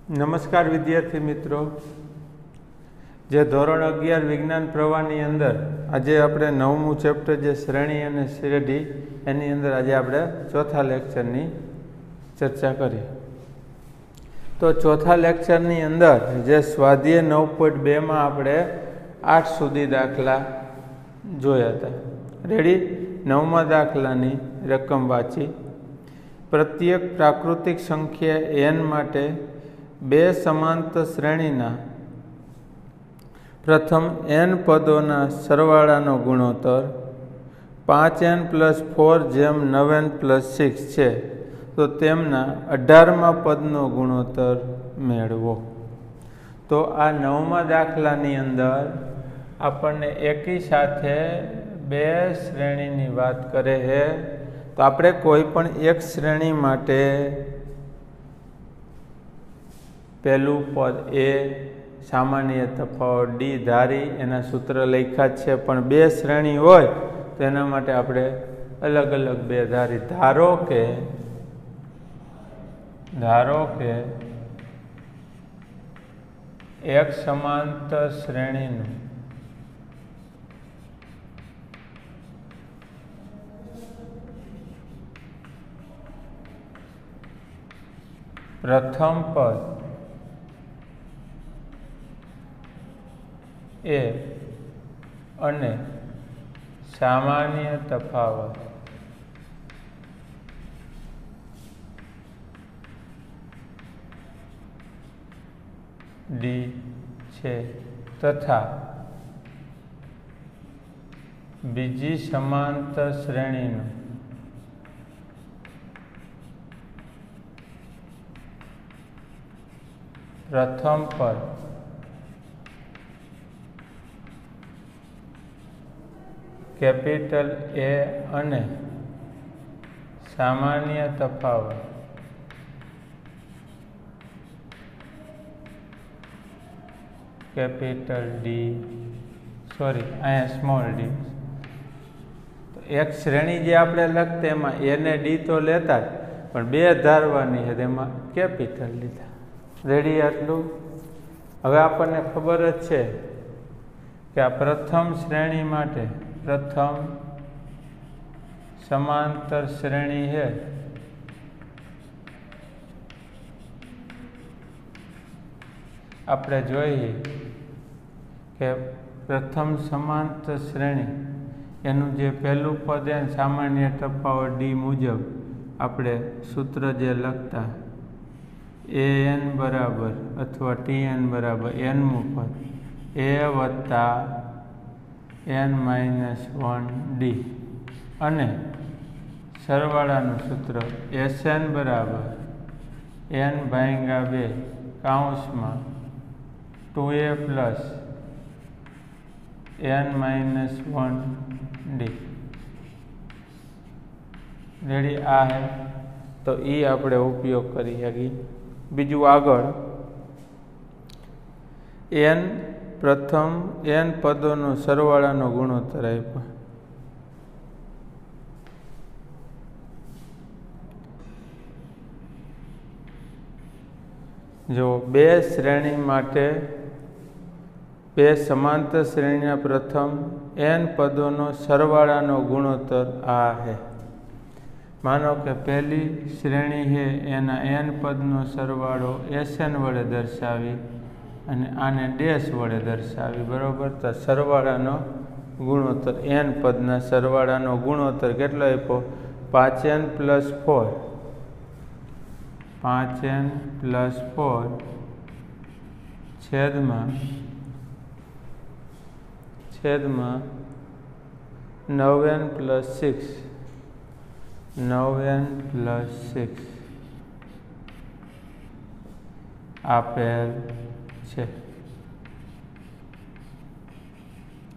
નમસ્કાર વિદ્યાર્થી મિત્રો, જે ધોરણ 11 વિજ્ઞાન પ્રવાહની અંદર આજે આપણે 9મું ચેપ્ટર જે શ્રેણી અને શ્રેઢી એની અંદર આજે આપણે ચોથા લેક્ચરની ચર્ચા કરી. તો ચોથા લેક્ચરની અંદર જે સ્વાધ્યાય 9.2માં આપણે 8 સુધી દાખલા જોયા હતા. રેડી? 9મા દાખલાની રકમ વાંચી. પ્રત્યેક પ્રાકૃતિક સંખ્યા n માટે બે સમાંતર શ્રેણીના પ્રથમ n પદોના સરવાળાનો ગુણોત્તર 5n + 4 જેમ 9n + 6 છે, તો તેમના 18મા પદનો ગુણોત્તર મેળવો. તો આ 9મા દાખલાની અંદર આપણને એકી સાથે બે શ્રેણીની વાત કરે છે. તો આપણે કોઈ પણ એક શ્રેણી માટે પહેલું પદ a, સામાન્ય તફાવત d ધારી એના સૂત્ર લખ્યા છે, પણ બે શ્રેણી હોય તો એના માટે આપણે અલગ અલગ બે ધારી. ધારો કે એક સમાંતર શ્રેણીનું પ્રથમ પદ a અને સામાન્ય તફાવત d છે, તથા બીજી સમાંતર શ્રેણીનું પ્રથમ પદ કેપિટલ A અને સામાન્ય તફાવત કેપિટલ D, અહીંયા સ્મોલ d. તો એક શ્રેણી જે આપણે લખતા એમાં a ને d તો લેતા જ, પણ બે ધારવાની છે તેમાં કેપિટલ લીધા. રેડી? આટલું. હવે આપણને ખબર જ છે કે આ પ્રથમ શ્રેણી માટે પ્રથમ સમાંતર શ્રેણી છે આપણે જોઈએ કે પ્રથમ સમાંતર શ્રેણી એનું જે પહેલું પદ એ સામાન્ય તફાવત d મુજબ આપણે સૂત્ર જે લખતા an બરાબર અથવા tn બરાબર nમું પદ a વત્તા n - 1d અને સરવાળાનું સૂત્ર Sn બરાબર n/2 કૌંસમાં 2a + n - 1d. રેડી? આ હે. તો એ આપણે ઉપયોગ કરી શકીએ. બીજું આગળ પ્રથમ n પદોનો સરવાળાનો ગુણોત્તર આપ્યો. જો બે શ્રેણી માટે બે સમાંતર શ્રેણીના પ્રથમ n પદોનો સરવાળાનો ગુણોત્તર આ છે. માનો કે પહેલી શ્રેણી છે એના n પદનો સરવાળો Sn વડે દર્શાવી અને આને ડેશ વડે દર્શાવી, બરાબર? તો સરવાળાનો ગુણોત્તર n પદના સરવાળાનો ગુણોત્તર કેટલો આપ્યો? 5n + 4 5n + 4 છેદમાં 9n + 6 9n + 6 આપેલ છે.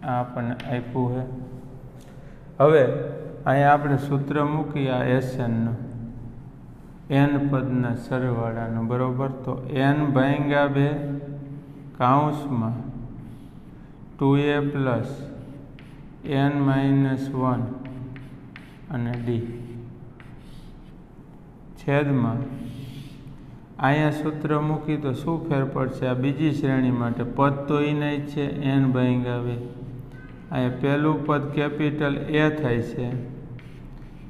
આ આપણને આપ્યું છે. હવે અહીંયા આપણે સૂત્ર મૂકી આ Snનું n પદના સરવાળાનું, બરોબર? તો n/2 કૌંસમાં 2a + n - 1 અને d છેદમાં અહીંયા સૂત્ર મૂકી તો શું ફેર પડશે? આ બીજી શ્રેણી માટે પદ તો એના જ છે, n ભાગ્યા 2. અહીંયા પહેલું પદ કેપિટલ A થાય છે,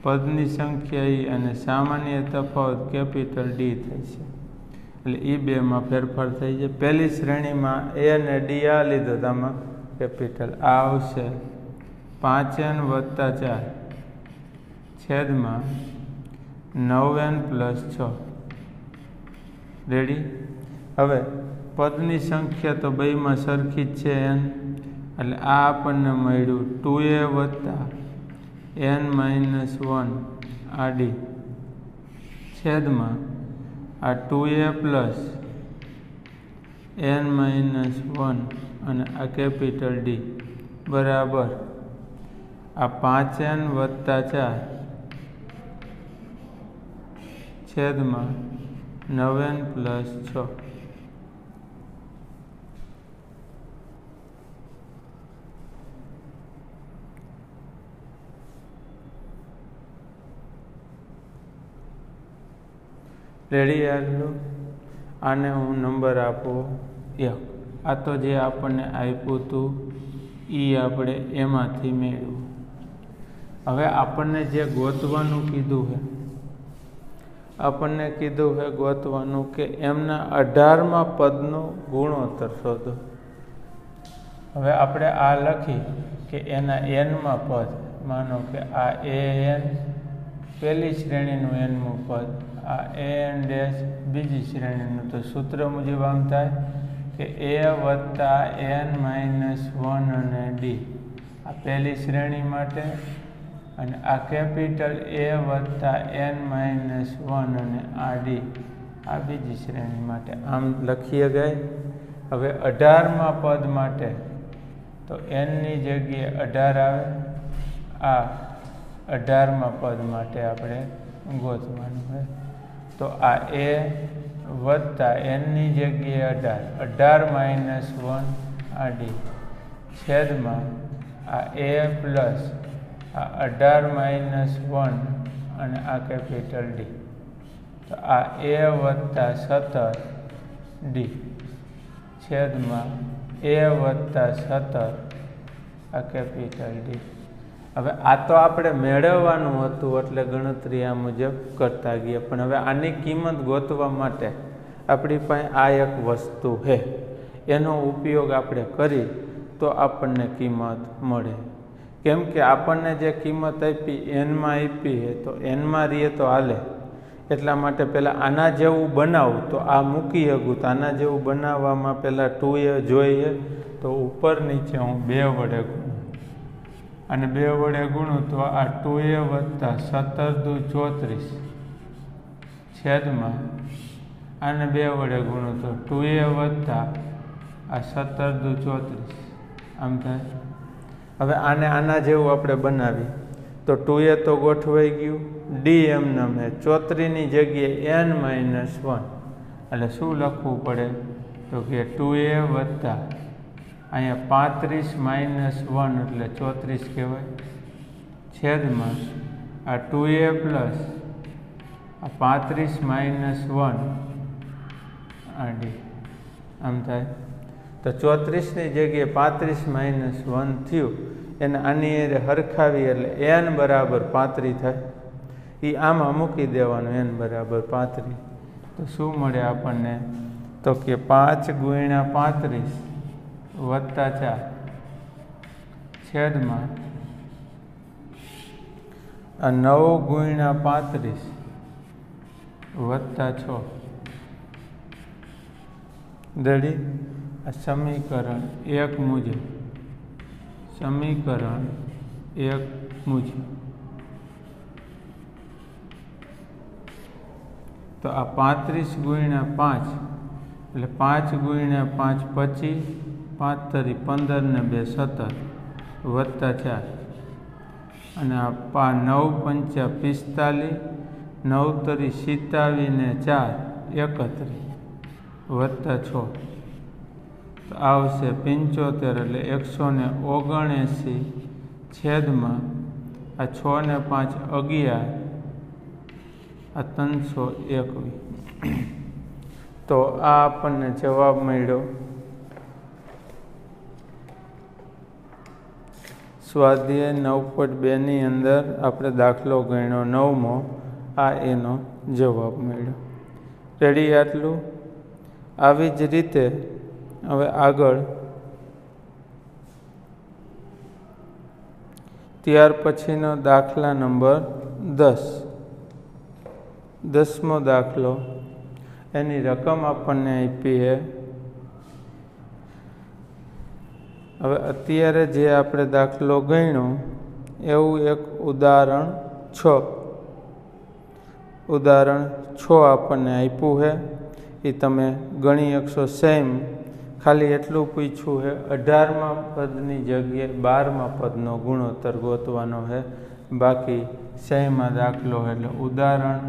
પદની સંખ્યા E, અને સામાન્ય તફાવત કેપિટલ D થાય છે. એટલે એ બેમાં ફેરફાર થઈ જાય. પહેલી શ્રેણીમાં A અને D આ લીધો, તો આમાં કેપિટલ આ આવશે 5n + 4 છેદમાં 9n + 6. રેડી? હવે પદની સંખ્યા તો બેમાં સરખી જ છે, n, એટલે આ આપણને મળ્યું 2a + n - 1 આડી છેદમાં આ 2a + n - 1 અને આ કેપિટલ D બરાબર આ 5n + 4 છેદમાં 9n + 6. રેડી? આટલું. આને હું નંબર આપો 1. આ તો જે આપણને આપ્યું હતું એ આપણે એમાંથી મેળવ્યું. હવે આપણને જે ગોતવાનું કીધું છે, આપણને કીધું છે ગોતવાનું કે એમના 18માં પદનો ગુણોત્તર શોધો. હવે આપણે આ લખી કે એના n-માં પદ, માનો કે આ an પહેલી શ્રેણીનું n-મું પદ, આ an' બીજી શ્રેણીનું, તો સૂત્ર મુજબ આમ થાય કે a + n - 1 અને D આ પહેલી શ્રેણી માટે, અને આ કેપિટલ A + n - 1 અને આ D આ બીજી શ્રેણી માટે. આમ લખીએ ગઈ. હવે 18માં પદ માટે તો n ની જગ્યાએ 18 આવે. આ 18માં પદ માટે આપણે ગોતવાનું છે. તો આ a + n ની જગ્યાએ 18 - 1 આ D છેદમાં આ a પ્લસ આ 18 - 1 અને આ કેપિટલ D. તો આ a + 17 D છેદમાં a + 17 આ કેપિટલ D. હવે આ તો આપણે મેળવવાનું હતું, એટલે ગણતરી આ મુજબ કરતા ગયા. પણ હવે આની કિંમત ગોતવા માટે આપણી પાસે આ એક વસ્તુ છે, એનો ઉપયોગ આપણે કરી તો આપણને કિંમત મળે. કેમ કે આપણને જે કિંમત આપી n-માં આપી છે, તો n-માં રહીએ તો હાલે. એટલા માટે પહેલાં આના જેવું બનાવું તો આ મૂકી શકું. તો આના જેવું બનાવવામાં પહેલાં 2a જોઈએ, તો ઉપર નીચે હું 2 વડે ગુણું, અને 2 વડે ગુણું તો આ 2a + 17 દુ 34 છેદમાં આને 2 વડે ગુણું તો 2a + આ 17 દુ 34 આમ થાય. હવે આને આના જેવું આપણે બનાવી તો 2a તો ગોઠવાઈ ગયું, D એમનેમ છે, 34 ની જગ્યાએ n - 1, એટલે શું લખવું પડે? તો કે 2a + અહીંયા 35 - 1 એટલે 34 કહેવાય છેદમાં આ 2a પ્લસ આ 35 - 1 આ D આમ થાય. તો 34 ની જગ્યાએ 35 - 1 થયું, એને આની હરખાવી એટલે n બરાબર 35 થાય. એ આમાં મૂકી દેવાનું, n બરાબર 35. તો શું મળે આપણને? તો કે 5 × 35 + 4 છેદમાં આ 9 × 35 + 6. રેડી? આ સમીકરણ 1 મુજબ, સમીકરણ 1 મુજબ તો આ 35 × 5 એટલે 5 × 5 25, 5 તરી 15 ને 2 17 + 4, અને આ 9 × 5 45, 9 તરી 27 ને 4 31 + 6 તો આવશે 75, એટલે 179 છેદમાં આ 6 ને 5 11 આ 321. તો આ આપણને જવાબ મળ્યો સ્વાધ્યાય 9.2 ની અંદર આપણે દાખલો ગણ્યો 9મો, આ એનો જવાબ મળ્યો. રેડી? આટલું. આવી જ રીતે હવે આગળ ત્યાર પછીનો દાખલા નંબર 10મો દાખલો. એની રકમ આપણને આપી છે. હવે અત્યારે જે આપણે દાખલો ગણ્યો એવું એક ઉદાહરણ 6 આપણને આપ્યું છે. એ તમે ગણી શકશો. સેમ ખાલી એટલું પૂછ્યું છે 18મા પદની જગ્યાએ 12મા પદનો ગુણોત્તર ગોતવાનો છે. બાકી સેમ આ દાખલો એટલે ઉદાહરણ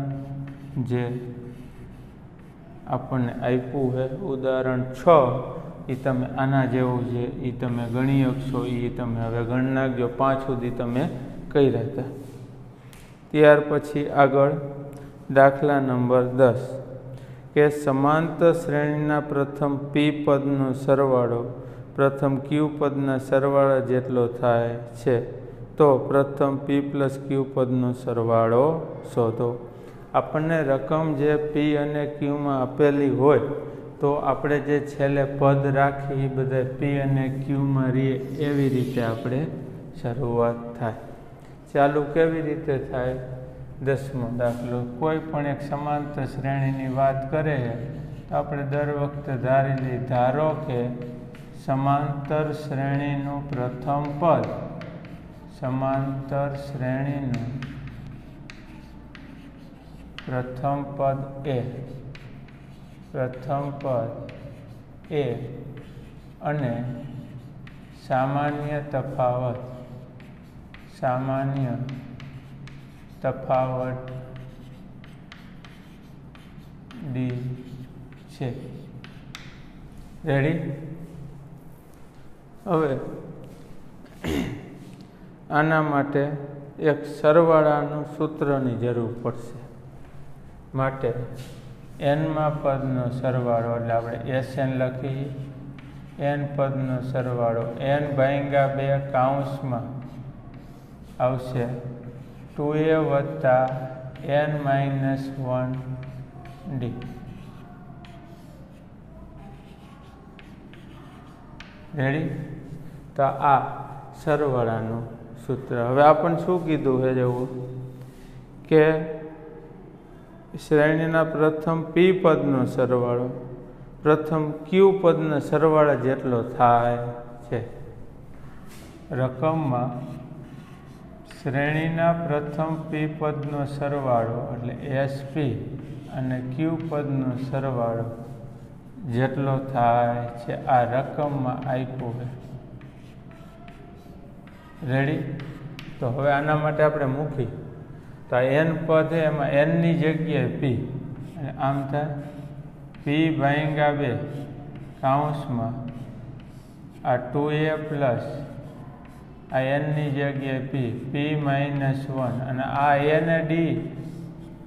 જે આપણને આપ્યું છે ઉદાહરણ 6 એ તમે આના જેવું છે એ તમે ગણી શકશો. એ તમે હવે ગણી નાખજો. 5 સુધી તમે કર્યા હતા. ત્યાર પછી આગળ દાખલા નંબર 10 કે સમાંતર શ્રેણીના પ્રથમ પી પદનો સરવાળો પ્રથમ ક્યુ પદના સરવાળા જેટલો થાય છે, તો પ્રથમ પી પ્લસ ક્યુ પદનો સરવાળો શોધો. આપણને રકમ જે પી અને ક્યુમાં આપેલી હોય તો આપણે જે છેલ્લે પદ રાખી એ બધા પી અને ક્યુમાં રહીએ એવી રીતે આપણે શરૂઆત થાય. ચાલુ કેવી રીતે થાય? 10મો દાખલો. કોઈ પણ એક સમાંતર શ્રેણીની વાત કરે તો આપણે દર વખતે ધારી લઈએ. ધારો કે સમાંતર શ્રેણીનું પ્રથમ પદ પ્રથમ પદ એ અને સામાન્ય તફાવત ડી છે. રેડી? હવે આના માટે એક સરવાળાનું સૂત્રની જરૂર પડશે. માટે એનમાં પદનો સરવાળો એટલે આપણે SN લખી. n પદનો સરવાળો n/2 કૌંસમાં આવશે 2a વત્તા n-1d. રેડી? તો આ સરવાળાનું સૂત્ર. હવે આપણને શું કીધું છે જેવું કે શ્રેણીના પ્રથમ પી પદનો સરવાળો પ્રથમ ક્યુ પદના સરવાળા જેટલો થાય છે. રકમમાં શ્રેણીના પ્રથમ પી પદનો સરવાળો એટલે SP અને ક્યુ પદનો સરવાળો જેટલો થાય છે આ રકમમાં આપ્યું છે. રેડી? તો હવે આના માટે આપણે મૂકી તો આ n પદ છે એમાં n ની જગ્યાએ p અને આમ થાય p/2 કૌંસમાં આ 2a પ્લસ આ n ની જગ્યાએ p-1 અને આ a ને d.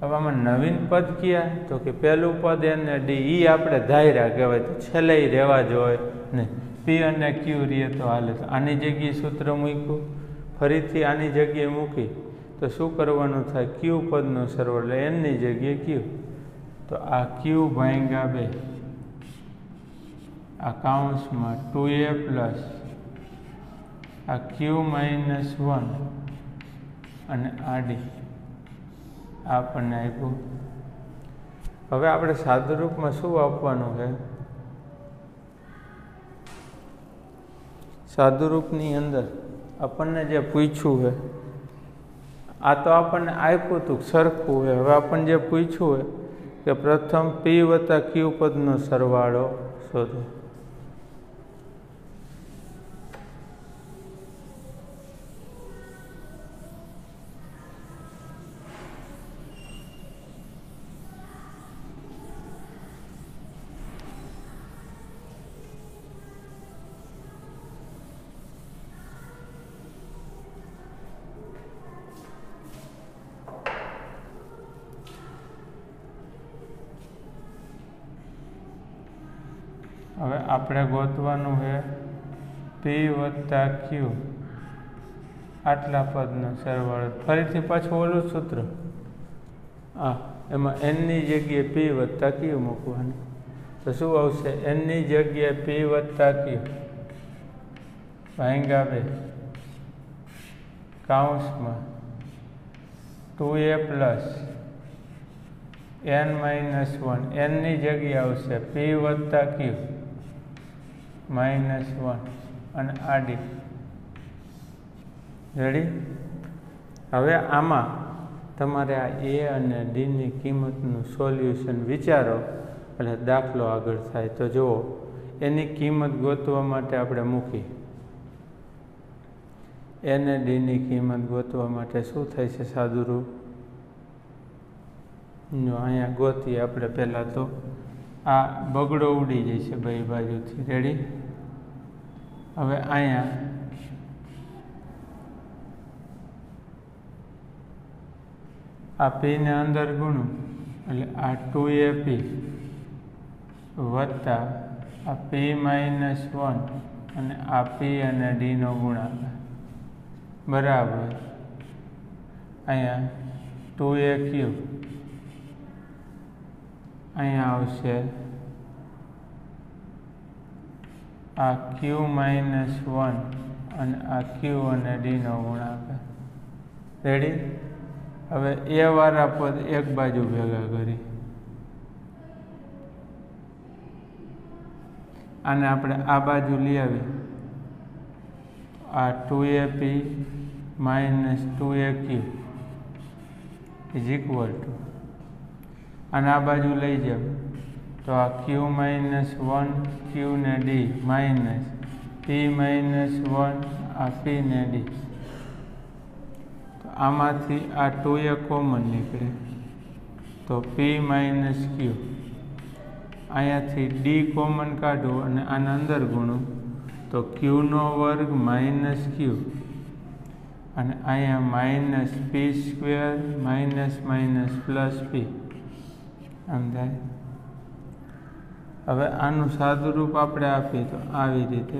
હવે આમાં નવીન પદ કયા? તો કે પહેલું પદ n ને d એ આપણે ધાર્યા કહેવાય. તો છેલ્લે રહેવા જોઈએ નહીં. p અને q રહીએ તો હાલે. તો આની જગ્યાએ સૂત્ર મૂક્યું. ફરીથી આની જગ્યાએ મૂકી તો શું કરવાનું થાય? ક્યુ પદનો સરવાળો એટલે n ની જગ્યાએ q. તો આ q/2 આ કૌંસમાં 2a પ્લસ આ q-1 અને આ d આપણને આપ્યું. હવે આપણે સાદુરૂપમાં શું આપવાનું છે? સાદુરૂપની અંદર આપણને જે પૂછ્યું છે આ તો આપણને આપ્યું હતું સરખું છે. હવે આપણને જે પૂછ્યું છે કે પ્રથમ પી વત્તા ક્યુ પદનો સરવાળો શોધો. હવે આપણે ગોતવાનું છે પી વત્તા ક્યુ આટલા પદનો સરવાળો. ફરીથી પાછું ઓલું સૂત્ર એમાં એનની જગ્યાએ પી વત્તા ક્યુ મૂકવાનું. તો શું આવશે? એનની જગ્યાએ પી વત્તા ક્યુ ભાંગ્યા 2 કૌંસમાં 2a પ્લસ n માઇનસ 1. એનની જગ્યાએ આવશે પી વત્તા ક્યુ માઇનસ 1 અને આડી. રેડી? હવે આમાં તમારે આ એ અને ડીની કિંમતનું સોલ્યુશન વિચારો એટલે દાખલો આગળ થાય. તો જુઓ, એની કિંમત ગોતવા માટે આપણે મૂકી. એ અને ડીની કિંમત ગોતવા માટે શું થાય છે સાદુરૂપ? જો અહીંયા ગોતીએ આપણે પહેલાં તો આ બગડો ઉડી જાય છે બે બાજુથી. રેડી? હવે અહીંયા આ પીને અંદર ગુણું એટલે આ 2AP વત્તા આ પી માઇનસ 1 અને આ પી અને ડીનો ગુણાકાર બરાબર અહીંયા 2AQ અહીંયા આવશે આ ક્યુ માઇનસ 1 અને આ ક્યુ અને ડીનો ગુણાકાર. રેડી? હવે એ વાળા પદ એક બાજુ ભેગા કરી આને આપણે આ બાજુ લઈ આવી. આ 2AP minus 2AQ is equal to અને આ બાજુ લઈ જાવ તો આ ક્યુ માઇનસ 1 ક્યુ ને ડી માઇનસ પી માઇનસ 1 આ પી ને ડી. તો આમાંથી આ 2a કોમન નીકળે તો પી માઇનસ ક્યુ. અહીંયાથી ડી કોમન કાઢો અને આના અંદર ગુણો તો ક્યુનો વર્ગ માઇનસ ક્યુ અને અહીંયા minus P square minus minus plus P. સમજાય? હવે આનું સાદુરૂપ આપણે આપીએ તો આવી રીતે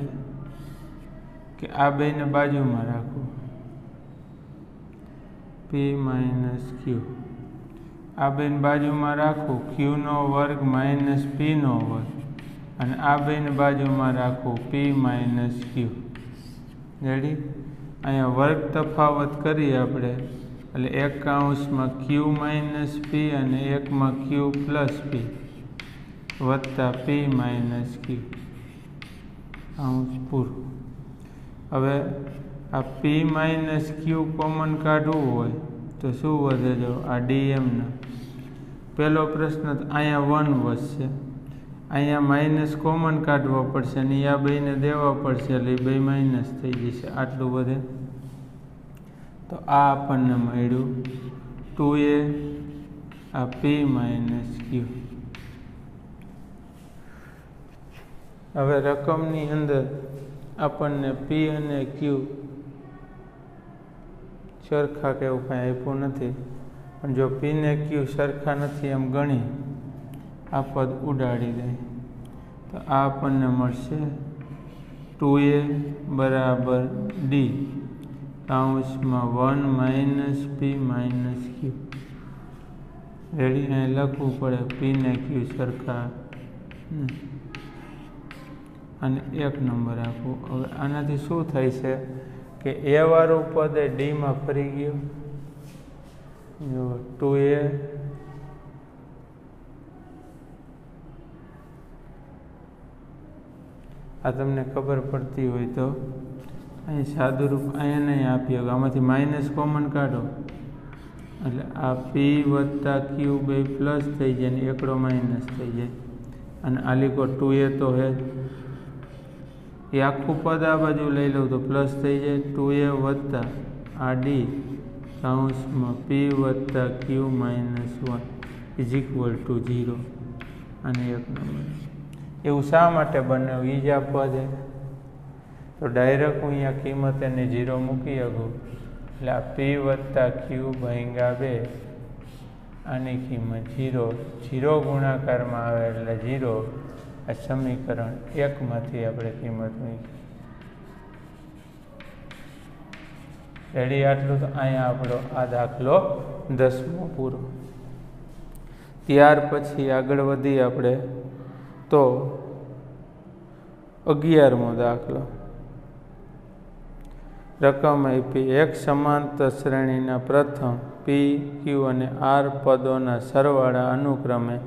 કે આ બેને બાજુમાં રાખવું પી માઇનસ ક્યુ. આ બેને બાજુમાં રાખવું ક્યુનો વર્ગ માઇનસ પીનો વર્ગ અને આ બેને બાજુમાં રાખવું પી માઇનસ ક્યુ. રેડી? અહીંયા વર્ગ તફાવત કરીએ આપણે એટલે એક કૌંસમાં ક્યુ માઇનસ પી અને એકમાં ક્યુ પ્લસ પી વત્તા પી માઇનસ ક્યુ કૌંસ પૂરું. હવે આ પી માઇનસ ક્યુ કોમન કાઢવું હોય તો શું વધે? જો આ ડીએમનો પહેલો પ્રશ્ન અહીંયા 1 વધશે, અહીંયા માઇનસ કોમન કાઢવો પડશે અને આ બેને દેવા પડશે એટલે બે માઇનસ થઈ જશે. આટલું વધે. તો આ આપણને મળ્યું 2a આ પી માઇનસ ક્યુ. હવે રકમની અંદર આપણને પી અને ક્યુ સરખા કે એવું કાંઈ આપ્યું નથી, પણ જો પી ને ક્યુ સરખા નથી એમ ગણી આ પદ ઉડાડી દે તો આ આપણને મળશે 2a બરાબર ડી કૌંસમાં 1 માઇનસ પી માઇનસ ક્યુ. રેડી? અહીં લખવું પડે પી ને ક્યુ સરખા અને 1 નંબર આપવું. હવે આનાથી શું થાય છે કે એ વાળું પદ એ ડીમાં ફરી ગયું. જો 2a આ તમને ખબર પડતી હોય તો અહીં સાદુરૂપ અહીંયા નહીં આપી શકો. આમાંથી માઇનસ કોમન કાઢો એટલે આ પી વત્તા ક્યુ બે પ્લસ થઈ જાય ને એકડો માઇનસ થઈ જાય અને આલીકો 2a તો હે એ આખું પદ આ બાજુ લઈ લઉં તો પ્લસ થઈ જાય 2a વત્તા આ ડી કૌંસમાં પી વત્તા ક્યુ માઇનસ 1 ઇઝ ઇક્વલ ટુ 0 અને 1 નંબર. એવું શા માટે બનાવ્યું? એ જ આ પદ તો ડાયરેક્ટ હું અહીંયા કિંમત એની 0 મૂકી શકું એટલે આ પી વત્તા ક્યુ ભાંગ્યા 2 આની કિંમત 0 ગુણાકારમાં આવે એટલે 0 આ સમીકરણ 1 માંથી આપણે કિંમત મૂકી. રેડી? આટલું તો અહીંયા આપણો આ દાખલો 10મો પૂરો. ત્યાર પછી આગળ વધી આપણે તો 11મો દાખલો. રકમ આપી એક સમાંતર શ્રેણીના પ્રથમ પી ક્યુ અને આર પદોના સરવાળા અનુક્રમે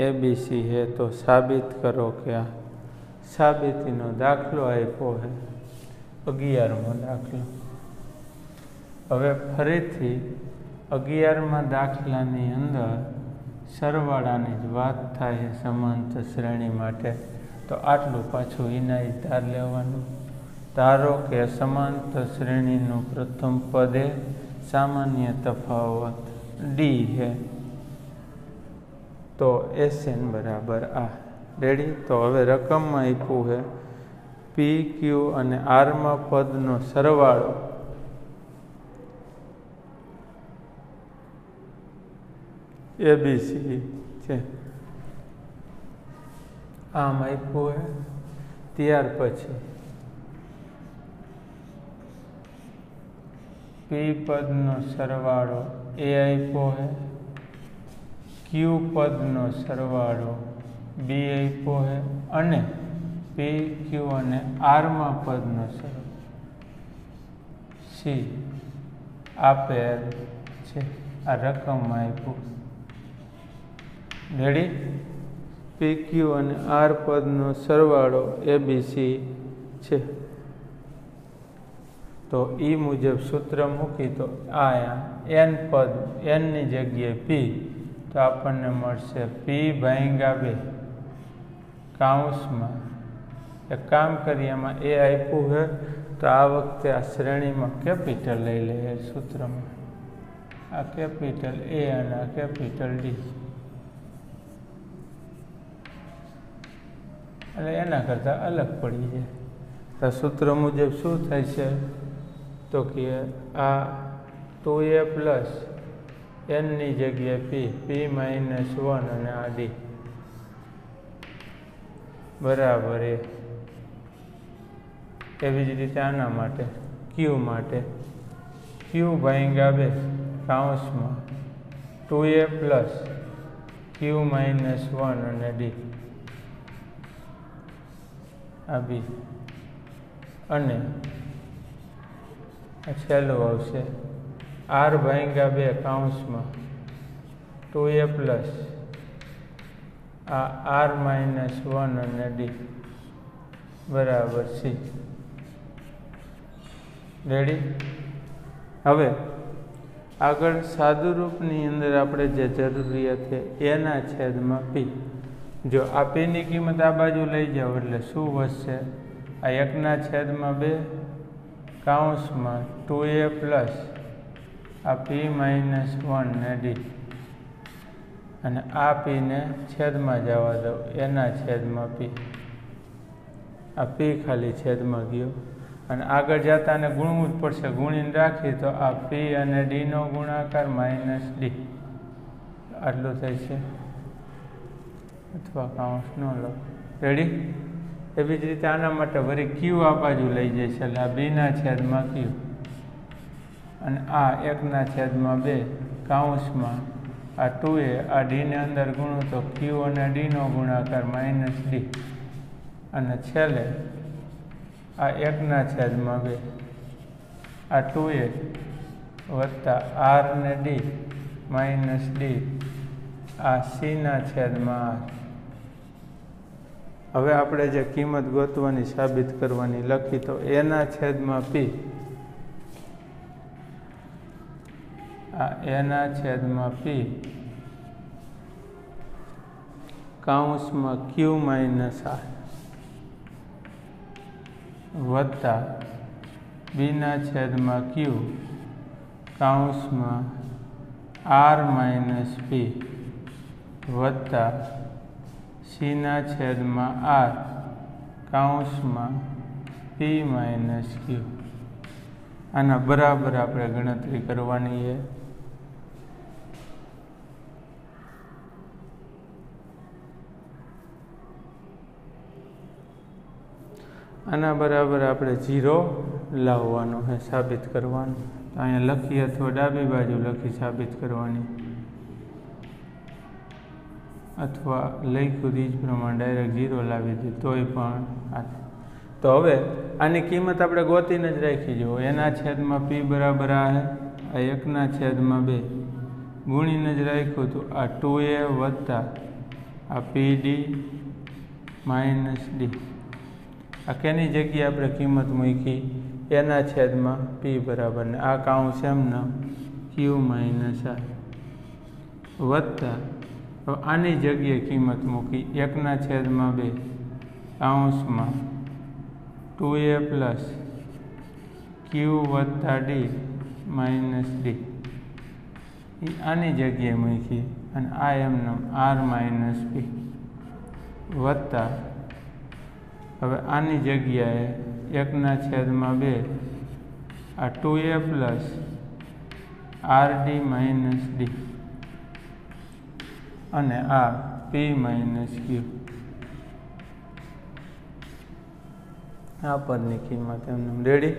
ABC है तो साबित करो क्या. साबितीનો દાખલો આપ્યો છે 11મો દાખલો. હવે ફરીથી 11મા દાખલાની અંદર સરવાળાની જ વાત થાય છે સમાંતર શ્રેણી માટે. તો આટલું પાછું ઇનાય ધાર લેવાનું. ધારો કે સમાંતર શ્રેણીનું પ્રથમ પદ એ સામાન્ય તફાવત ડી છે તો SN બરાબર આ. રેડી? તો હવે રકમમાં આપ્યું છે પી ક્યુ અને આરમાં પદનો સરવાળો ABC છે. આમ આપ્યું છે. ત્યાર પછી પી પદનો સરવાળો એ આપ્યો છે, ક્યુ પદનો સરવાળો બી આપ્યો છે અને પી ક્યુ અને આરમાં પદનો સરવાળો સી આપેલ છે. આ રકમમાં આપ્યું. રેડી? પી ક્યુ અને આર પદનો સરવાળો ABC છે. તો એ મુજબ સૂત્ર મૂકી તો આ n પદ nની જગ્યાએ પી તો આપણને મળશે પી ભાગ્યા 2 કૌંસમાં. એક કામ કરીએ, એમાં એ આપ્યું છે તો આ વખતે આ શ્રેણીમાં કેપિટલ લઈ લઈએ સૂત્રમાં. આ કેપિટલ એ અને આ કેપિટલ ડી. એટલે એના કરતાં અલગ પડી જાય. તો સૂત્ર મુજબ શું થાય છે તો કે આ 2a પ્લસ nની જગ્યાએ પી -1 અને આ ડી બરાબર એ. એવી જ રીતે આના માટે ક્યુ માટે ક્યુ ભાગ્યા 2 કૌંસમાં 2a પ્લસ ક્યુ -1 અને ડી આ બી. અને છેલ્લું આવશે આર ભાગ્યા 2 કૌંસમાં 2a પ્લસ આ આર -1 અને ડી બરાબર સી. રેડી? હવે આગળ સાદુરૂપની અંદર આપણે જે જરૂરિયાત છે એના છેદમાં પી. જો આ પીની કિંમત આ બાજુ લઈ જાઓ એટલે શું વધશે? આ 1/2 કૌંસમાં 2a પ્લસ આ પી -1 ને ડી અને આ પીને છેદમાં જવા દો એના છેદમાં પી. આ પી ખાલી છેદમાં ગયો અને આગળ જતા ને ગુણવું જ પડશે. ગુણીને રાખી તો આ પી અને ડીનો ગુણાકાર -ડી આટલું થાય છે. અથવા કૌંસ ન લો. રેડી? એવી જ રીતે આના માટે વળી ક્યુ આ બાજુ લઈ જાય છે એટલે આ બીના છેદમાં ક્યુ અને આ 1/2 કૌંસમાં આ 2a આ ડીને અંદર ગુણો તો ક્યુ અને ડીનો ગુણાકાર -ડી અને છેલ્લે આ 1/2 આ 2a વત્તા આર ને ડી -ડી આ સીના છેદમાં આર. હવે આપણે જે કિંમત ગોતવાની સાબિત કરવાની લખી તો એના છેદમાં પી આ એના છેદમાં પી કૌંસમાં ક્યુ -આર વત્તા બીના છેદમાં ક્યુ કૌંસમાં આર -પી વત્તા સીના છેદમાં આર કૌંસમાં પી -ક્યુ. આના બરાબર આપણે ગણતરી કરવાની છે. આના બરાબર આપણે 0 લાવવાનો છે, સાબિત કરવાનું. તો અહીંયા લખી અથવા ડાબી બાજુ લખી સાબિત કરવાની, અથવા લખ્યું જ પ્રમાણે ડાયરેક્ટ 0 લાવી દે તોય પણ હાલે. તો હવે આની કિંમત આપણે ગોતીને જ રાખી જુઓ. એના છેદમાં p બરાબર આ છે, આ 1/2 ગુણીને જ રાખ્યું હતું. આ 2a વત્તા આ pd માઇનસ d. આ કેની જગ્યાએ આપણે કિંમત મૂકી? એના છેદમાં p બરાબર ને આ કાઉન્સ એમના q માઇનસ આ વત્તા આની જગ્યાએ કિંમત મૂકી 1/2 કાઉન્સમાં 2a પ્લસ q વત્તા d માઇનસ d. આની જગ્યાએ મૂકી અને આ એમનો r માઇનસ p વત્તા હવે આની જગ્યાએ 1/2 આ 2a plus rd minus d અને આ p માઇનસ q. આ પદની કિંમત એમને રેડી.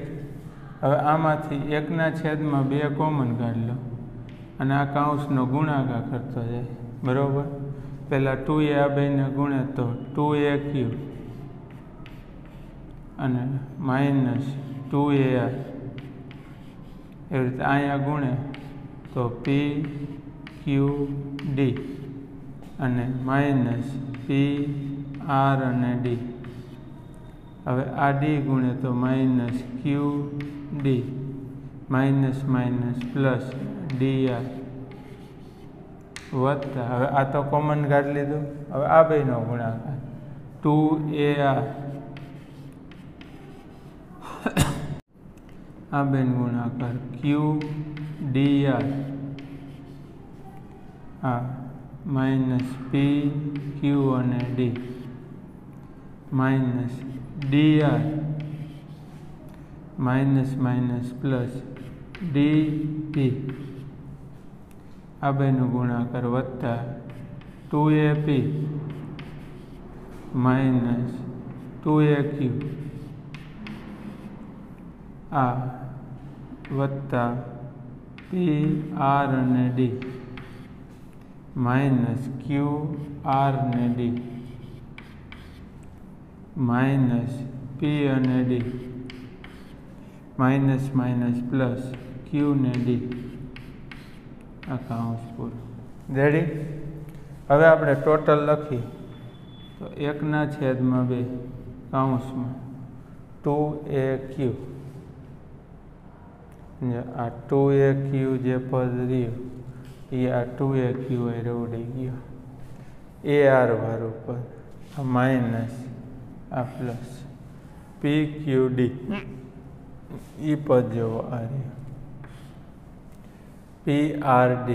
હવે આમાંથી 1/2 કોમન કાઢી લો અને આ કાઉન્સનો ગુણાકાર કરતો જાય, બરાબર. પહેલાં 2a આ બેને ગુણે તો 2aq અને માઇનસ 2a એવી રીતે અહીંયા ગુણે તો p q d અને માઇનસ p r અને d. હવે આ d ગુણે તો minus q d minus minus plus dr વત્તા હવે આ તો કોમન કાઢી લીધું. હવે આ બેનો ગુણાકાર 2ar આ બેન ગુણાકાર q dr આ માઇનસ p q અને d minus dr minus minus plus dp આ બેનો ગુણાકાર વત્તા 2ap માઇનસ 2aq આ વત્તા p r અને d માઇનસ q r ને d માઇનસ p અને d minus minus plus q ને d. આ કાઉન્સ પૂરું રેડી. હવે આપણે ટોટલ લખી તો 1/2 કાઉન્સમાં 2aq આ 2aq જે પદ રહ્યું એ આ 2aq એ ઉડી ગયો ar વાળું પદ, આ માઇનસ આ પ્લસ pqd એ પદ જેવો આ રહ્યો prd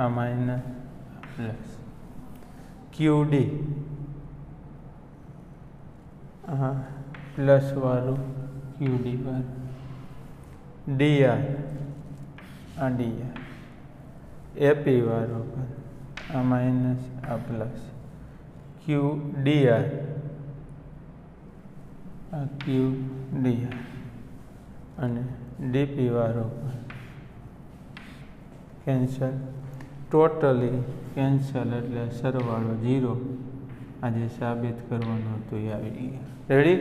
આ માઇનસ પ્લસ qd આ પ્લસ વાળું qd વાળું dr આ dr ap વાળું આ માઇનસ આ પ્લસ q dr આ q dr અને dp વાળો કેન્સલ, ટોટલી કેન્સલ એટલે સરવાળો 0. આજે સાબિત કરવાનું હતું એ આવી ગયા. રેડી.